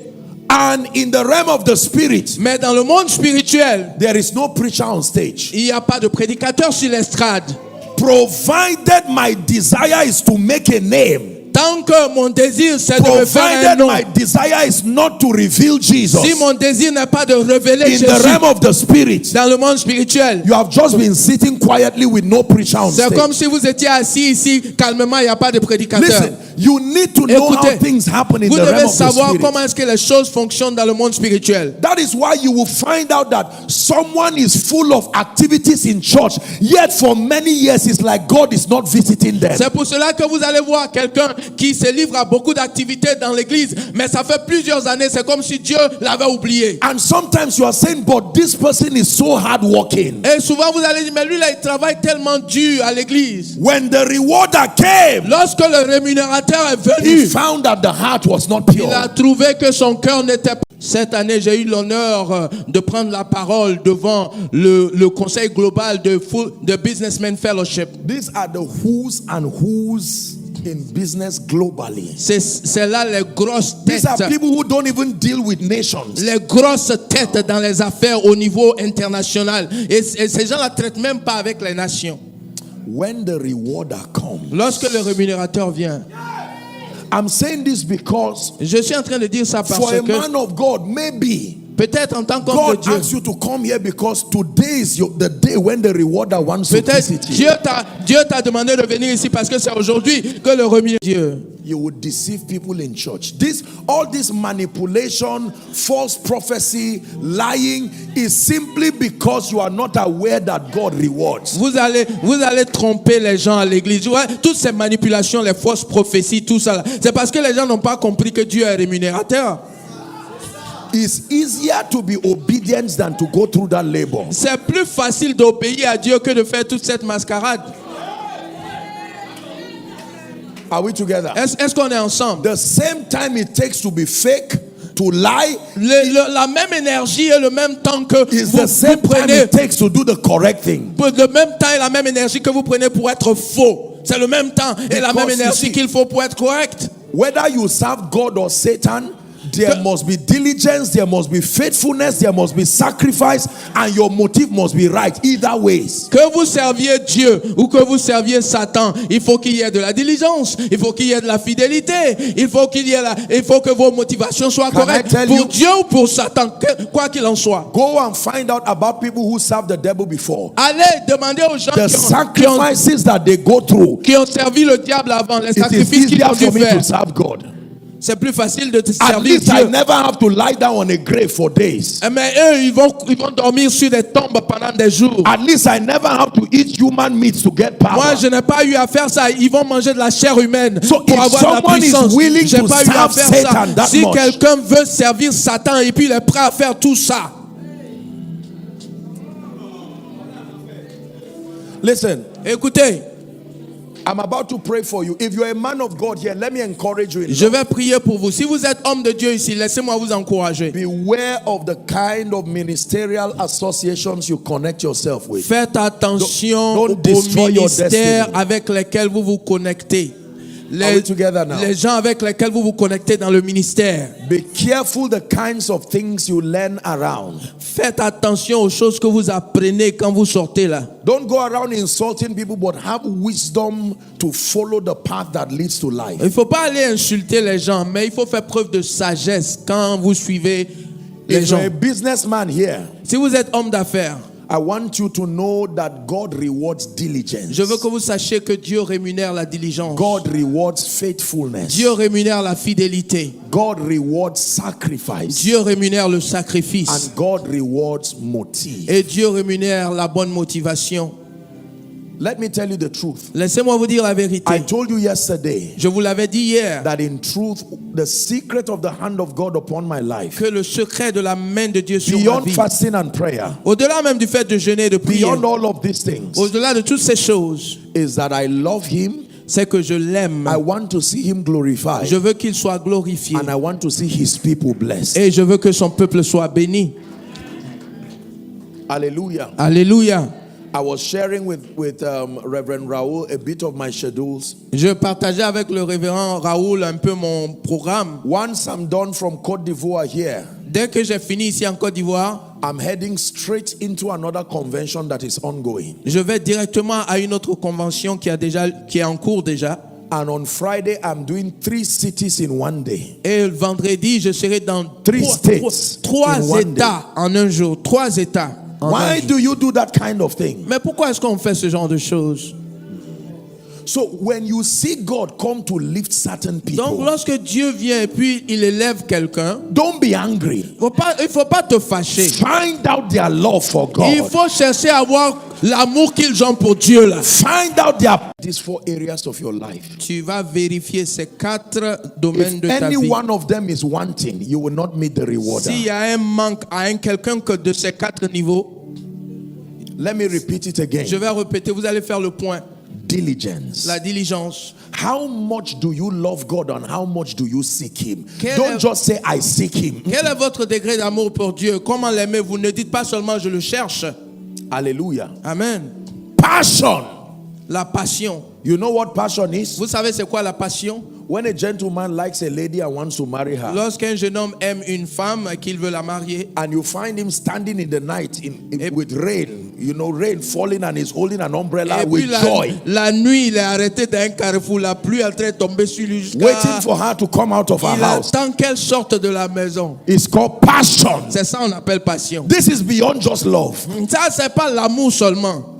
and in the realm of the spirit, mais dans le monde spirituel, there is no preacher on stage. il n'y a pas de prédicateur sur l'estrade. Provided my desire is to make a name, Tant que mon désir c'est de me faire un provided nom, my desire is not to reveal Jesus si mon désir n'est pas de révéler in Jésus the realm of the spirit, dans le monde spirituel, you have just been sitting quietly with no preacher on c'est comme stage. si vous étiez assis ici calmement, il n'y a pas de prédicateur. Listen, you need to know how Écoutez, things happen in vous the realm devez of the savoir spirit. comment est-ce que les choses fonctionnent dans le monde spirituel. That is why you will find out that someone is full of activities in church, yet for many years it's like God is not visiting them. C'est pour cela que vous allez voir quelqu'un qui se livre à beaucoup d'activités dans l'église, mais ça fait plusieurs années, c'est comme si Dieu l'avait oublié. And sometimes you are saying, but this person is so hardworking. Et souvent vous allez dire, mais lui là, il travaille tellement dur à l'église. When the rewarder came, Lorsque le rémunérateur est he venu, found that the heart was not il a pure. trouvé que son cœur n'était pas. Cette année, j'ai eu l'honneur de prendre la parole devant le conseil global de Businessmen Fellowship. These are the who's and who's in business globally. C'est là les grosses These are têtes. people who don't even deal with nations. Les grosses têtes dans les affaires au niveau international. Et ces gens-là ne traitent même pas avec les nations. When the rewarder comes, Lorsque le rémunérateur vient, I'm saying this because je suis en train de dire ça parce for a que man of God, maybe peut-être en tant qu'homme de God Dieu, asks you to come here because today is the day when the rewarder wants to peut-être visit you. Dieu t'a demandé de venir ici parce que c'est aujourd'hui que le rémunérateur Dieu. You would deceive people in church. All this manipulation, false prophecy, lying is simply because you are not aware that God rewards. Vous allez tromper les gens à l'église. Ouais, toutes ces manipulations, les fausses prophéties, tout ça, c'est parce que les gens n'ont pas compris que Dieu est rémunérateur. It's easier to be obedient than to go through that labor. C'est plus facile d'obéir à Dieu que de faire toute cette mascarade. Are we together? Est-ce qu'on est ensemble? The same time it takes to be fake, to lie, La même énergie et le même temps que is vous the same time prenez, it takes to do the correct thing. le même temps et la même énergie que vous prenez pour être faux. C'est le même temps et la même Because you énergie see, qu'il faut pour être correct. Whether you serve God or Satan, there must be diligence, there must be faithfulness, there must be sacrifice, and your motive must be right either ways. Que vous serviez Dieu ou que vous serviez Satan, il faut qu'il y ait de la diligence, il faut qu'il y ait de la fidélité, il faut que vos motivations soient Can I correctes tell pour you- Dieu ou pour Satan, quoi qu'il en soit. Go and find out about people who served the devil before. Allez demander aux gens The sacrifices that they go through. qui ont servi le diable avant, les It is sacrifices qu'ils easier ont for dû me faire. to serve God. C'est plus facile de te At servir least I Dieu. never have to lie down on a grave for days. Mais eux, ils vont dormir sur des tombes pendant des jours. At least I never have to eat human meat to get power. Moi, je n'ai pas eu à faire ça. Ils vont manger de la chair humaine So pour if avoir de la someone is puissance. willing J'ai to pas eu à serve faire ça. Satan that Si much, quelqu'un veut servir Satan et puis il est prêt à faire tout ça. listen, Écoutez, I'm about to pray for you. If you're a man of God here, let me encourage you. In je vais prier pour vous. Si vous êtes homme de Dieu ici, laissez-moi vous encourager. Beware of the kind of ministerial associations you connect yourself with. Faites attention Don't aux destroy your ministères destiny. avec lesquels vous vous connectez. Are we together now? les gens avec lesquels vous vous connectez dans le ministère. Be careful the kinds of things you learn around. Faites attention aux choses que vous apprenez quand vous sortez là. Don't go around insulting people, but have wisdom to follow the path that leads to life. Il ne faut pas aller insulter les gens, mais il faut faire preuve de sagesse quand vous suivez les If gens. you're a businessman here, Si vous êtes homme d'affaires, I want you to know that God rewards diligence. je veux que vous sachiez que Dieu rémunère la diligence. God rewards faithfulness. Dieu rémunère la fidélité. God rewards sacrifice. Dieu rémunère le sacrifice. And God rewards motive. Et Dieu rémunère la bonne motivation. Let me tell you the truth. Laissez-moi vous dire la vérité. I told you yesterday Je vous l'avais dit hier that in truth, the secret of the hand of God upon my life, que le secret de la main de Dieu sur ma beyond vie, fasting and prayer, au-delà même du fait de jeûner et de prier, beyond all of these things, au-delà de toutes ces choses, is that I love Him. c'est que je l'aime. I want to see Him glorified. Je veux qu'il soit glorifié. And I want to see His people blessed. Et je veux que son peuple soit béni. Hallelujah. Alléluia. I was sharing with Reverend Raoul a bit of my schedules. Je partageais avec le révérend Raoul un peu mon programme. Once I'm done from Côte d'Ivoire here, Dès que j'ai fini ici en Côte d'Ivoire, I'm heading straight into another convention that is ongoing. je vais directement à une autre convention qui est en cours déjà. And on Friday, I'm doing 3 cities in one day. Et le vendredi, je serai dans States trois in one États en un jour. 3 États. en un Why jour. do you do that kind of thing? Mais pourquoi est-ce qu'on fait ce genre de choses? So when you see God come to lift certain Donc people, lorsque Dieu vient et puis il élève quelqu'un, don't be angry. il faut pas te fâcher. Find out their love for Il God. faut chercher à avoir l'amour qu'ils ont pour Dieu là. Find out these 4 areas of your life. Tu vas vérifier ces 4 domaines If de ta any vie. one of them is wanting, you will not meet the rewarder. S'il y a un manque à quelqu'un que de ces 4 niveaux, Let me repeat it again. je vais répéter, vous allez faire le point. Diligence. La diligence. How much do you love God and how much do you seek Him? Quel Don't est- just say, I seek Him. Quel est votre degré d'amour pour Dieu? Comment l'aimez-vous? Ne dites pas seulement je le cherche. Hallelujah. Amen. Passion. La passion. You know what passion is? Vous savez c'est quoi la passion? When a gentleman likes a lady and wants to marry her, Lorsqu'un jeune homme aime une femme et qu'il veut la marier, and you find him standing in the night with rain, rain falling, and he's holding an umbrella et puis with joy, la nuit, il est arrêté dans un carrefour, la pluie est en train de tomber sur lui waiting for her to come out of her il house. attend qu'elle sorte de la maison. It's called passion. C'est ça qu'on appelle passion. This is beyond just love. Ça, c'est pas l'amour seulement.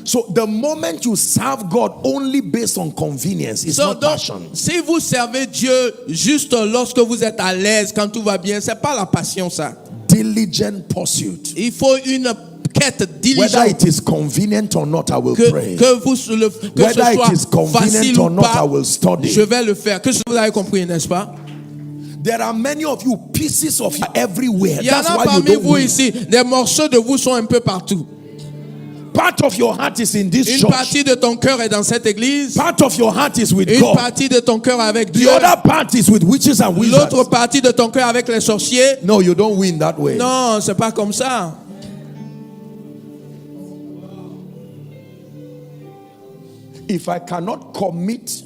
So the moment you serve God only based on convenience, it's not Donc, passion. si vous servez Dieu juste lorsque vous êtes à l'aise, quand tout va bien, c'est pas la passion ça. Diligent pursuit. Il faut une quête Whether diligente. it is convenient or not, I will pray. Que Whether ce it is soit convenient facile or ou not, I pas, will study. je vais le faire. Que vous avez compris, n'est-ce pas? There are many of you, pieces of you everywhere. Il y en That's a why you parmi don't vous win. ici, des morceaux de vous sont un peu partout. Part of your heart is in this Une church. partie de ton cœur est dans cette église. Part of your heart is with Une God. partie de ton cœur avec The Dieu. other part is with witches and wizards. L'autre partie de ton cœur avec les sorciers. No, you don't win that way. Non, c'est pas comme ça. If I cannot commit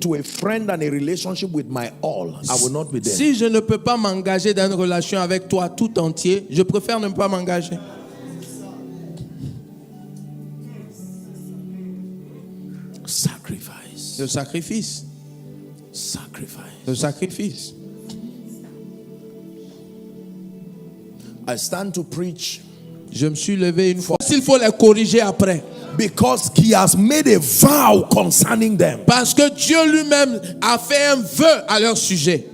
to a friend and a relationship with my all, I will not be there. Si je ne peux pas m'engager dans une relation avec toi tout entier, je préfère ne pas m'engager. Sacrifice. Le sacrifice. Sacrifice. Le sacrifice. I stand to preach Je me suis levé une fois. S'il faut les corriger après. because He has made a vow concerning them. Parce que Dieu lui-même a fait un vœu à leur sujet.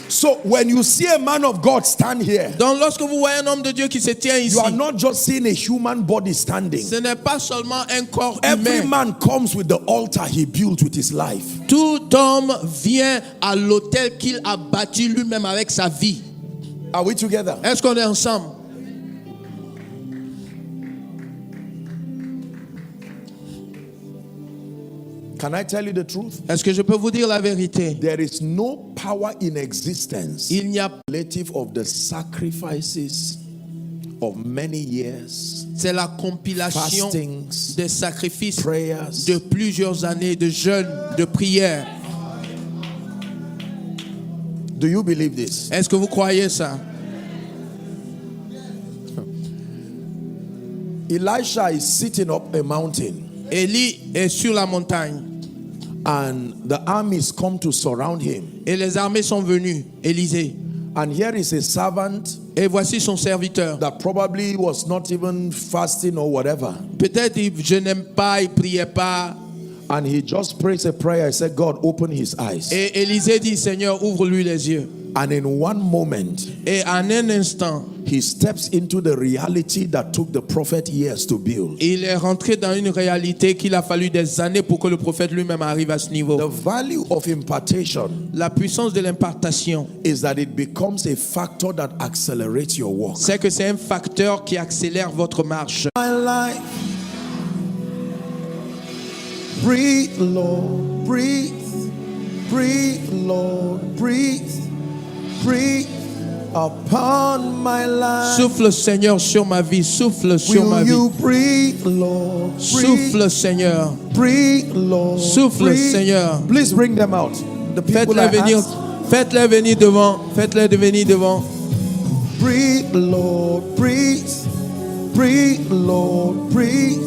So when you see a man of God stand here, Donc lorsque vous voyez un homme de Dieu qui se tient ici, you are not just seeing a human body standing. ce n'est pas seulement un corps Every humain. man comes with the altar he built with his life. Tout homme vient à l'autel qu'il a bâti lui-même avec sa vie. Are we together? Est-ce qu'on est ensemble? Can I tell you the truth? Est-ce que je peux vous dire la vérité? There is no power in existence Il n'y a relative of the sacrifices of many years, C'est la compilation fastings, des sacrifices prayers. de plusieurs années de jeûne, de prière. Do you believe this? Est-ce que vous croyez ça? Elisha is sitting up a mountain, Élie est sur la montagne and the armies come to surround him. et les armées sont venues, Élisée. And here is a servant Et voici son serviteur. that probably was not even fasting or whatever. Peut-être il jeûnait pas, il priait pas. And he just prays a prayer. He said, God, open his eyes. Et Élisée dit, Seigneur, ouvre-lui les yeux. And in one moment, Et en un instant, he steps into the reality that took the prophet years to build. il est rentré dans une réalité qu'il a fallu des années pour que le prophète lui-même arrive à ce niveau. The value of impartation La puissance de l'impartation, is that it becomes a factor that accelerates your walk. c'est que c'est un facteur qui accélère votre marche. My life, breathe, Lord, breathe, breathe, Lord, breathe, breathe upon my life. Souffle, Seigneur, sur ma vie. Souffle sur ma Will vie. you breathe, Lord, breathe, Souffle, Seigneur. breathe, Lord, Souffle, breathe. Seigneur. Please bring them out. The people Faites-les I venir. asked, Faites-les venir devant. Faites-les venir devant. breathe, Lord, breathe, breathe, Lord, breathe.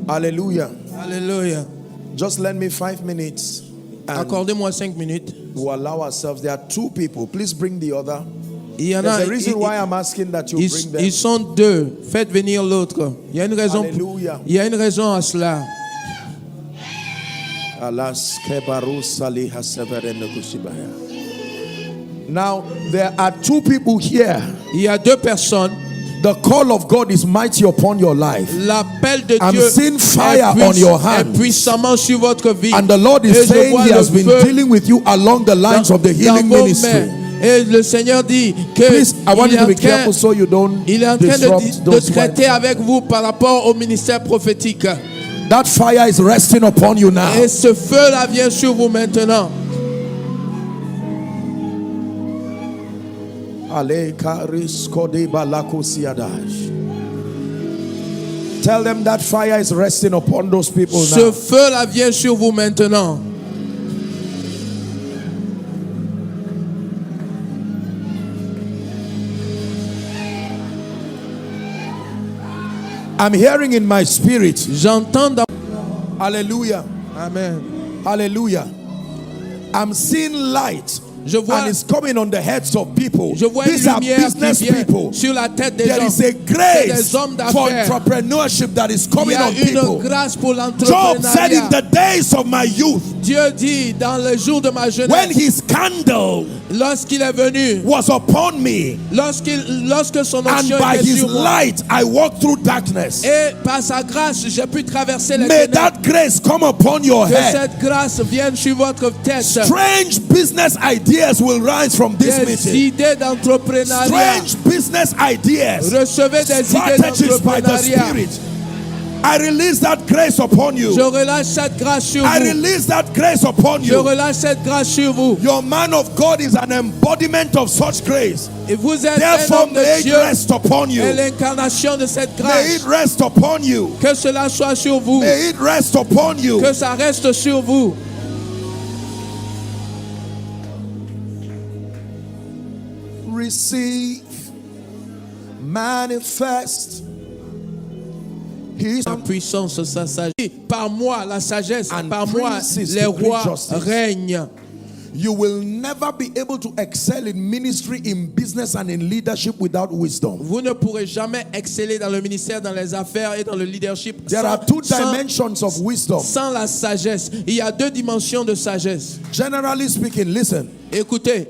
Hallelujah. Alléluia. Just lend me 5 minutes and Accordez-moi 5 minutes. we'll allow ourselves. There are 2 people. Please bring the other. Il y en a. There's a reason why I'm asking that you bring them. Ils sont 2. Faites venir l'autre. Il y a une raison. Alléluia. Il y a une raison à cela. Now, there are 2 people here. Il y a 2 personnes. The call of God is mighty upon your life. L'appel de I'm Dieu seeing fire on your est hands. puissamment sur votre vie. And the Lord Et is je saying vois He le has been feu dealing with you along the lines of the healing dans vos ministry. mains. Et le Seigneur dit que Please, I want il you est to en be train- careful so you don't il est en train disrupt de those traiter words. avec vous par rapport au ministère prophétique. That fire is resting upon you now. Et ce feu-là vient sur vous maintenant. Tell them that fire is resting upon those people Ce now. feu-là vient sur vous maintenant. I'm hearing in my spirit. J'entends dans... Hallelujah. Amen. Hallelujah. I'm seeing light. Je vois, And it's coming on the heads of people. je vois une These are lumière qui business vient people. sur la tête des There gens. is a C'est grace des hommes for d'affaires. entrepreneurship that is Il coming y a on une people. grâce pour Job said, in l'entrepreneuriat. the days of my youth, Dieu dit dans les jours de ma when jeunesse, his candle lorsqu'il est venu, was upon me, lorsque son and onction by était his sur moi, light I walked through darkness. et par sa grâce, j'ai pu traverser les May ténèbres. that grace come upon your Que head. cette grâce vienne sur votre tête. Strange business ideas will rise from this Des meeting. idées d'entrepreneuriat. Strange business ideas. Recevez des idées Strategies by the d'entrepreneuriat. Spirit. I release that grace upon Je you. relâche cette grâce sur I vous. release that grace upon Je you. relâche cette grâce sur vous. Your man of God is an embodiment of such grace. Et vous êtes un Therefore, homme de may it Dieu rest upon you. et l'incarnation de cette May it grâce. rest upon you. Que cela soit sur vous. May it rest upon you. Que ça reste sur vous. Receive, manifest His La puissance, sa sagesse. Par moi, la sagesse. And Par moi, princes les decree rois justice. règnent. You will never be able to excel in ministry, in business, and in leadership without wisdom. Vous ne pourrez jamais exceller dans le ministère, dans les affaires et dans le leadership There are 2 dimensions of wisdom. sans la sagesse. Il y a 2 dimensions de sagesse. Generally speaking, listen, Écoutez,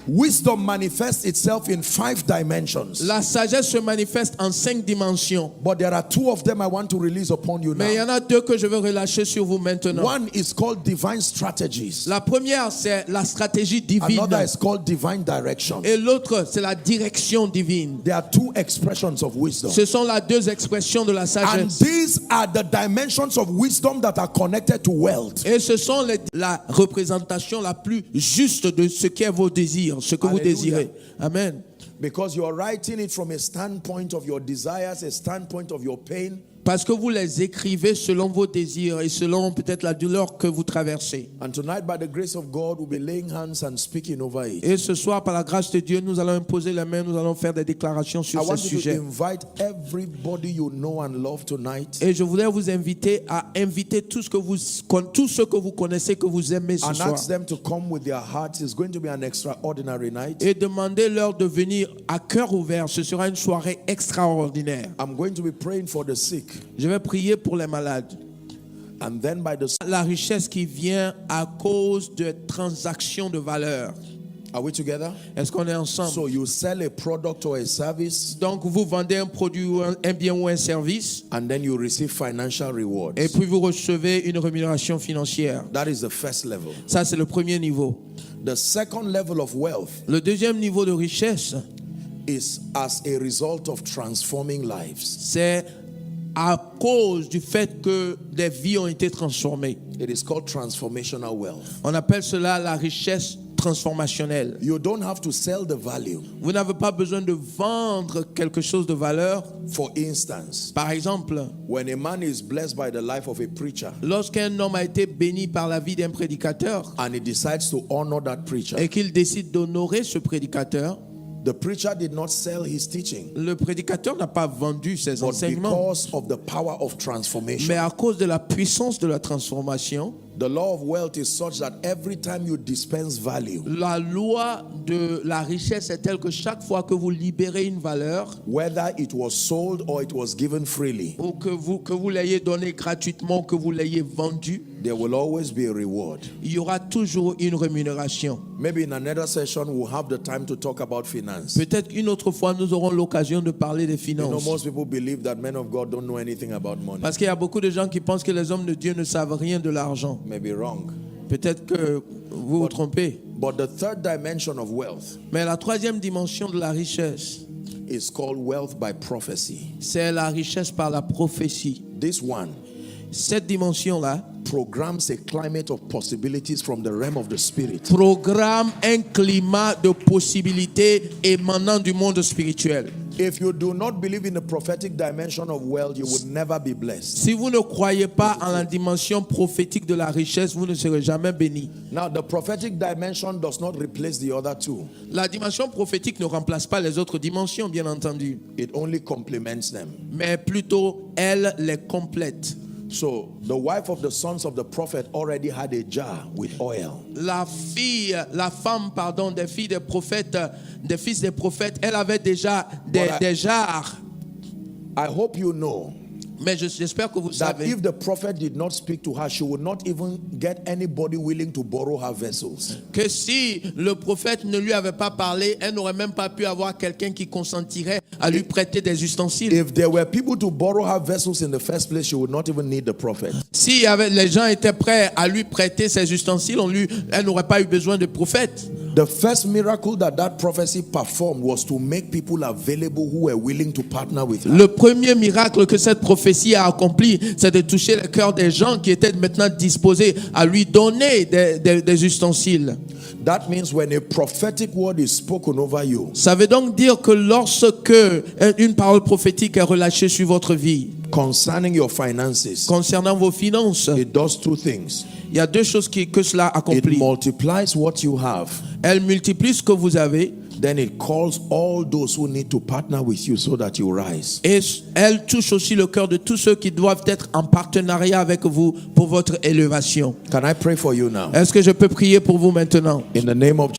Wisdom manifests itself in 5 dimensions. La sagesse se manifeste en 5 dimensions. But there are 2 of them I want to release upon you Mais il y en now. a 2 que je veux relâcher sur vous maintenant. One is called divine strategies. La première, c'est la stratégie divine. Another is called divine direction. Et l'autre, c'est la direction divine. There are 2 expressions of wisdom. Ce sont les 2 expressions de la And sagesse. these are the dimensions of wisdom that are connected to wealth. Et ce sont la représentation la plus juste de ce qu'est vos désirs, ce que vous Alléluia. désirez. Amen. Because you're writing it from a standpoint of your desires, a standpoint of your pain. Parce que vous les écrivez selon vos désirs et selon peut-être la douleur que vous traversez. And tonight, by the grace of God, we'll be laying hands and speaking over it. Et ce soir, par la grâce de Dieu, nous allons imposer les mains, nous allons faire des déclarations I sur ce want you to sujet. invite everybody you know and love tonight Et je voudrais vous inviter à inviter tous ceux que vous connaissez, que vous aimez ce and soir. ask them to come with their hearts. It's going to be an extraordinary night. Et demandez-leur de venir à cœur ouvert. Ce sera une soirée extraordinaire. I'm going to be praying for the sick. Je vais prier pour les malades. And then by the... La richesse qui vient à cause de transactions de valeur. Are we together? Est-ce qu'on est ensemble? So you sell a product or a service Donc vous vendez un produit, ou un bien ou un service, and then you receive financial rewards. et puis vous recevez une rémunération financière. That is the first level. Ça, c'est le premier niveau. The second level of wealth Le deuxième niveau de richesse, is as a result of transforming lives. c'est à cause du fait que des vies ont été transformées. It is called transformational wealth. On appelle cela la richesse transformationnelle. You don't have to sell the value. Vous n'avez pas besoin de vendre quelque chose de valeur. For instance, Par exemple, when a man is blessed by the life of a preacher lorsqu'un homme a été béni par la vie d'un prédicateur and he decides to honor that preacher, et qu'il décide d'honorer ce prédicateur, the preacher did not sell his teaching, le prédicateur n'a pas vendu ses but enseignements, because of the power of transformation. mais à cause de la puissance de la transformation, The law of wealth is such that every time you dispense value, la loi de la richesse est telle que chaque fois que vous libérez une valeur, whether it was sold or it was given freely, ou que vous l'ayez donné gratuitement, que vous l'ayez vendu, there will always be a reward. il y aura toujours une rémunération. Maybe in another session we'll have the time to talk about finance. Peut-être une autre fois, nous aurons l'occasion de parler des You know, finances. most people believe that men of God don't know anything about money. Parce qu'il y a beaucoup de gens qui pensent que les hommes de Dieu ne savent rien de l'argent. Maybe wrong. Peut-être que vous vous trompez. But the third dimension of wealth Mais la troisième dimension de la richesse, is called wealth by prophecy. c'est la richesse par la prophétie. This one Cette dimension-là programs a climate of possibilities from the realm of the spirit. programme un climat de possibilités émanant du monde spirituel. If you do not believe in the prophetic dimension of wealth, you would never be blessed. Si vous ne croyez pas en la dimension prophétique de la richesse, vous ne serez jamais béni. Now, the prophetic dimension does not replace the other two. La dimension prophétique ne remplace pas les autres dimensions, bien entendu, It only complements them. mais plutôt elle les complète. So, the wife of the sons of the prophet already had a jar with oil. La femme, des filles des prophètes, des fils des prophètes, elle avait déjà des jarres. I hope you know Mais j'espère que vous that savez if the prophet did not speak to her, she would not even get anybody willing to borrow her vessels. que si le prophète ne lui avait pas parlé, elle n'aurait même pas pu avoir quelqu'un qui consentirait à lui prêter des ustensiles. If there were people to borrow her vessels in the first place, she would not even need the prophet. Si les gens étaient prêts à lui prêter ses ustensiles, elle n'aurait pas eu besoin de prophète. The first miracle that prophecy performed was to make people available who were willing to partner with her. Le premier miracle que cette prophétie a accompli, c'est de toucher le cœur des gens qui étaient maintenant disposés à lui donner des ustensiles. That means when a prophetic word is spoken over you, Ça veut donc dire que lorsque une parole prophétique est relâchée sur votre vie, concerning your finances, concernant vos finances, it does two things. il y a deux choses que cela It accomplit. multiplies what you have, Elle multiplie ce que vous avez then it calls all those who need to partner with you so that you rise. et elle touche aussi le cœur de tous ceux qui doivent être en partenariat avec vous pour votre élévation. Can I pray for you now? Est-ce que je peux prier pour vous maintenant? In the name of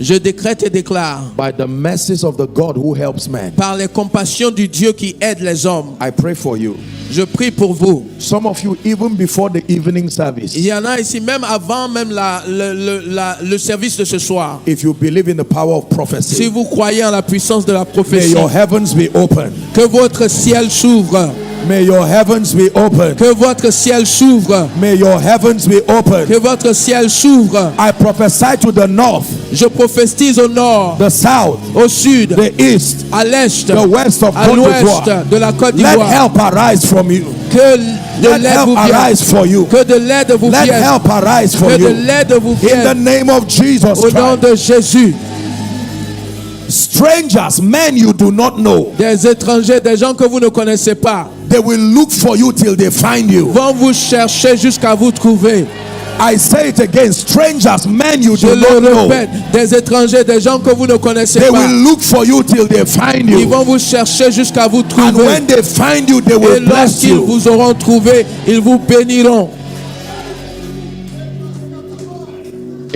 Je décrète et déclare, by the mercies of the God who helps men, par les compassions du Dieu qui aide les hommes, I pray for you Je prie pour vous. Some of you, even before the evening service, Il y en a ici, même avant même le service de ce soir. if you believe in the power of Si prophecy, vous croyez en la puissance de la may prophétie, your heavens be open. que votre ciel s'ouvre. May your heavens be open. Que votre ciel s'ouvre. May your heavens be open. Que votre ciel s'ouvre. I prophesy to the north, Je prophétise au nord, the south, au sud, the east, à l'est, the west of à Côte l'ouest d'Ivoire. de la Côte Let d'Ivoire. help arise from you. Que de Let l'aide help vous vienne. arise for you. Que de l'aide vous Let vienne. help arise for Que de you. l'aide vous In the vienne. name of Jesus Au nom Christ. de Jésus. Strangers, men you do not know, Des étrangers, des gens que vous ne connaissez pas, they will look for you till they find you. vont vous chercher jusqu'à vous trouver. I say it again, strangers, men you Je do not le know, répète, des étrangers, des gens que vous ne connaissez they pas, will look for you till they find ils you. vont vous chercher jusqu'à vous And trouver. when they find you, they Et will bless lorsqu'ils you. vous auront trouvé, ils vous béniront.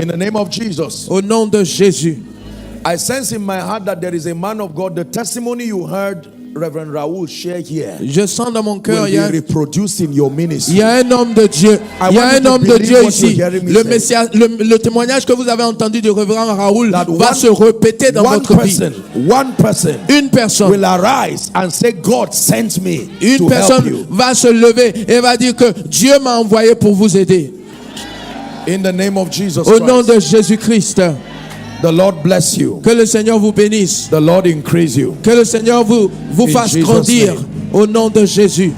In the name of Jesus. Au nom de Jésus. I sense in my heart that there is a man of God. The testimony you heard Reverend Raoul share here Je sens dans mon will cœur, be reproduced in your il ministry. y a un homme de Dieu. I Il y a want you un to homme de believe Dieu what ici. you're hearing me Le, say. message, le témoignage que vous avez entendu du révérend Raoul That va one- se répéter dans One votre vie. person Une personne. will arise and say, God sent me Une to help personne you. va se lever et va dire que Dieu m'a envoyé pour vous aider. In the name of Jesus Au nom Christ. de Jésus-Christ, The Lord bless you. que le Seigneur vous bénisse. The Lord increase you. Que le Seigneur vous In fasse Jesus' grandir. name. Au nom de Jésus.